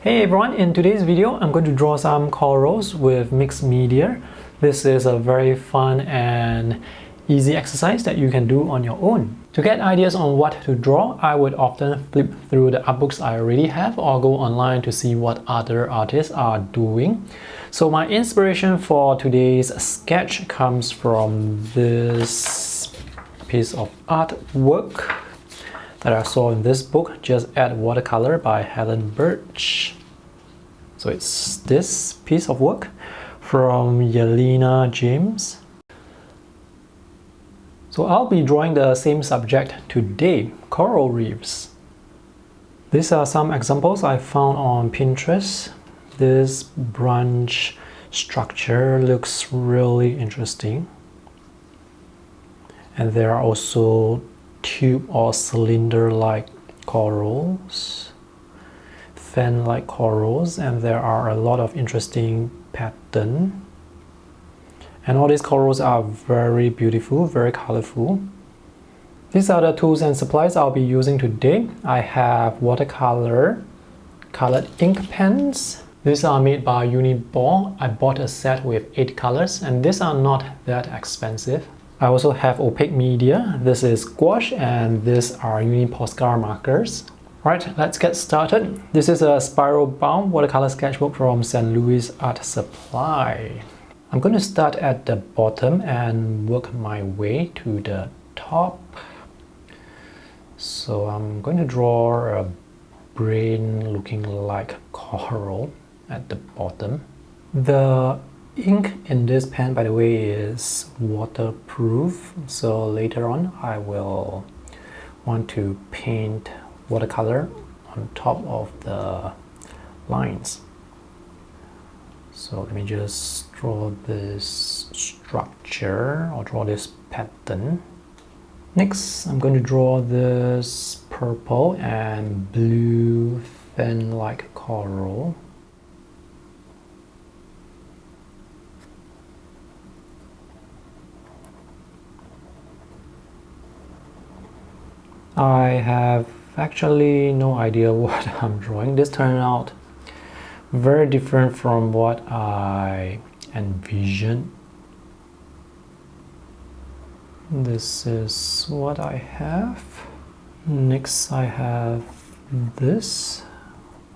Hey everyone, in today's video I'm going to draw some corals with mixed media. This is a very fun and easy exercise that you can do on your own. To get ideas on what to draw, I would often flip through the art books I already have or go online to see what other artists are doing. So my inspiration for today's sketch comes from this piece of artwork that I saw in this book, Just Add Watercolor by Helen Birch. So it's this piece of work from Yelena James. So I'll be drawing the same subject today, coral reefs. These are some examples I found on Pinterest. This branch structure looks really interesting. And there are also tube or cylinder-like corals, fan-like corals, and there are a lot of interesting patterns. And all these corals are very beautiful, very colorful. These are the tools and supplies I'll be using today. I have watercolor, colored ink pens. These are made by Uniball. I bought a set with 8 colors, and these are not that expensive. I also have opaque media. This is gouache and these are Uni Posca markers. Right, let's get started. This is a spiral bound watercolor sketchbook from St. Louis Art Supply. I'm going to start at the bottom and work my way to the top. So I'm going to draw a brain looking like coral at the bottom. The ink in this pen, by the way, is waterproof, so later on I will want to paint watercolor on top of the lines. So let me just draw this structure or draw this pattern. Next, I'm going to draw this purple and blue fin-like coral. I have actually no idea what I'm drawing. This turned out very different from what I envisioned. This is what I have. Next I have this,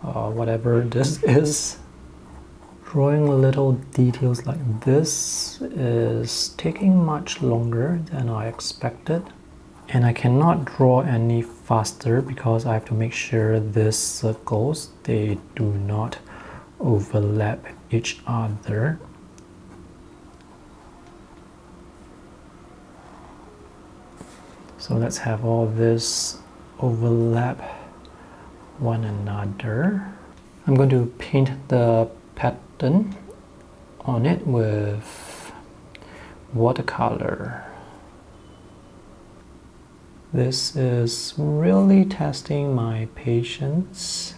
whatever this is. Drawing little details like this is taking much longer than I expected. And I cannot draw any faster because I have to make sure these circles, they do not overlap each other. So let's have all this overlap one another. I'm going to paint the pattern on it with watercolor. This is really testing my patience.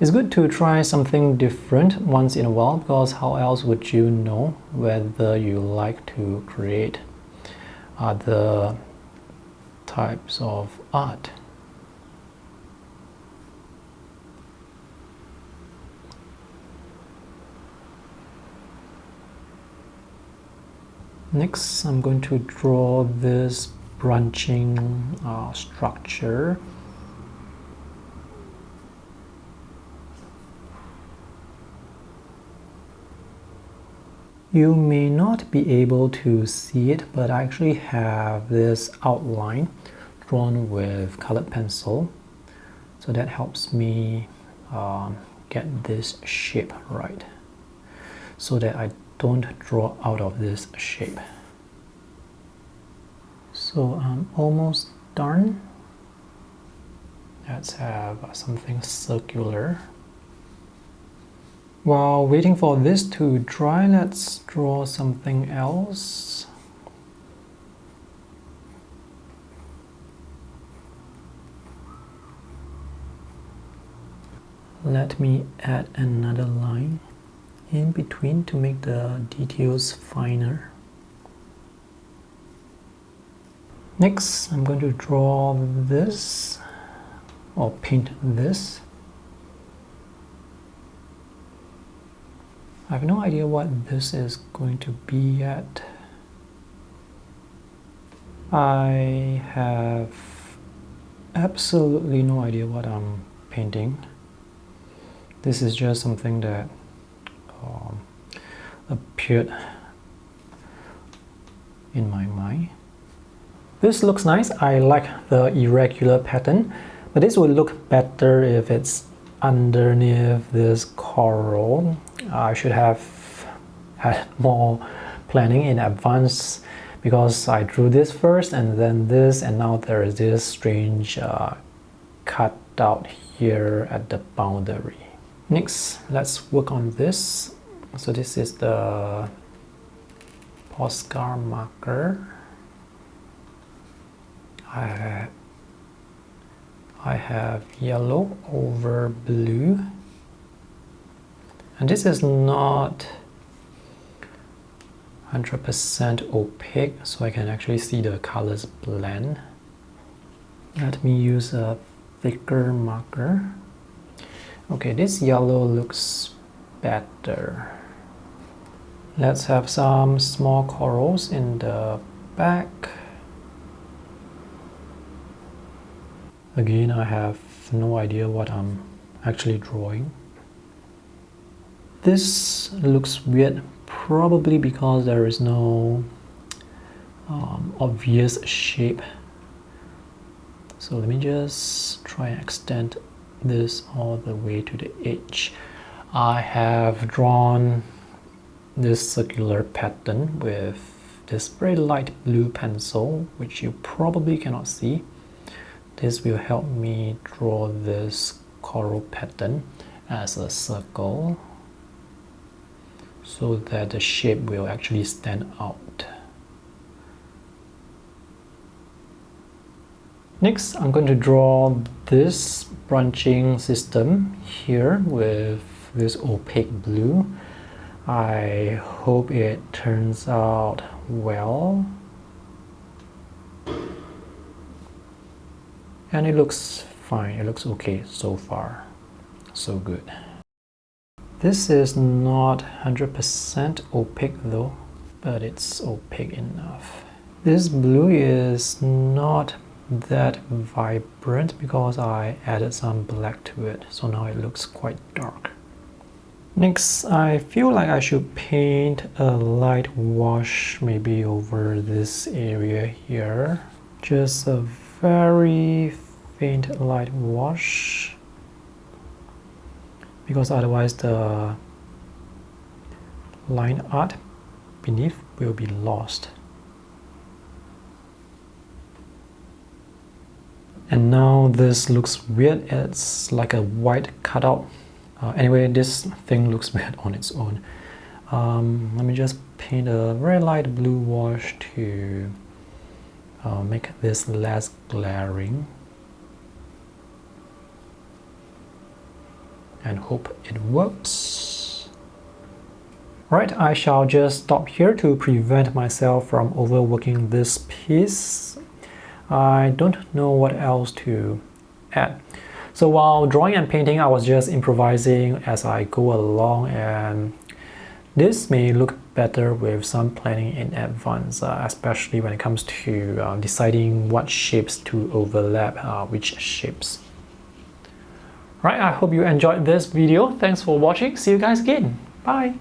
It's good to try something different once in a while, because how else would you know whether you like to create other types of art? Next, I'm going to draw this branching structure. You may not be able to see it, but I actually have this outline drawn with colored pencil. So that helps me get this shape right, so that I don't draw out of this shape. So I'm almost done. Let's have something circular. While waiting for this to dry, let's draw something else. Let me add another line in between to make the details finer. Next, I'm going to draw this or paint this. I have no idea what this is going to be yet. I have absolutely no idea what I'm painting. This is just something that appeared in my mind. This looks nice. I like the irregular pattern, but this would look better if it's underneath this coral. I should have had more planning in advance, because I drew this first and then this, and now there is this strange cut out here at the boundary. Next, let's work on this. So this is the Posca marker. I have yellow over blue, and this is not 100% opaque, so I can actually see the colors blend. Let me use a thicker marker. Okay, this yellow looks better. Let's have some small corals in the back. Again, I have no idea what I'm actually drawing. This looks weird, probably because there is no obvious shape. So let me just try and extend this all the way to the edge. I have drawn this circular pattern with this very light blue pencil, which you probably cannot see. This will help me draw this coral pattern as a circle, so that the shape will actually stand out. Next, I'm going to draw this branching system here with this opaque blue. I hope it turns out well. And it looks fine, it looks okay so far. So good. This is not 100% opaque though, but it's opaque enough. This blue is not that vibrant because I added some black to it, so now it looks quite dark. Next, I feel like I should paint a light wash maybe over this area here. Just a very faint light wash, because otherwise the line art beneath will be lost. And now this looks weird, it's like a white cutout. Anyway, this thing looks weird on its own. Let me just paint a very light blue wash to make this less glaring, and hope it works. Right, I shall just stop here to prevent myself from overworking this piece. I don't know what else to add. So while drawing and painting, I was just improvising as I go along, and this may look better with some planning in advance, especially when it comes to deciding what shapes to overlap which shapes. Right, I hope you enjoyed this video. Thanks for watching. See you guys again. Bye.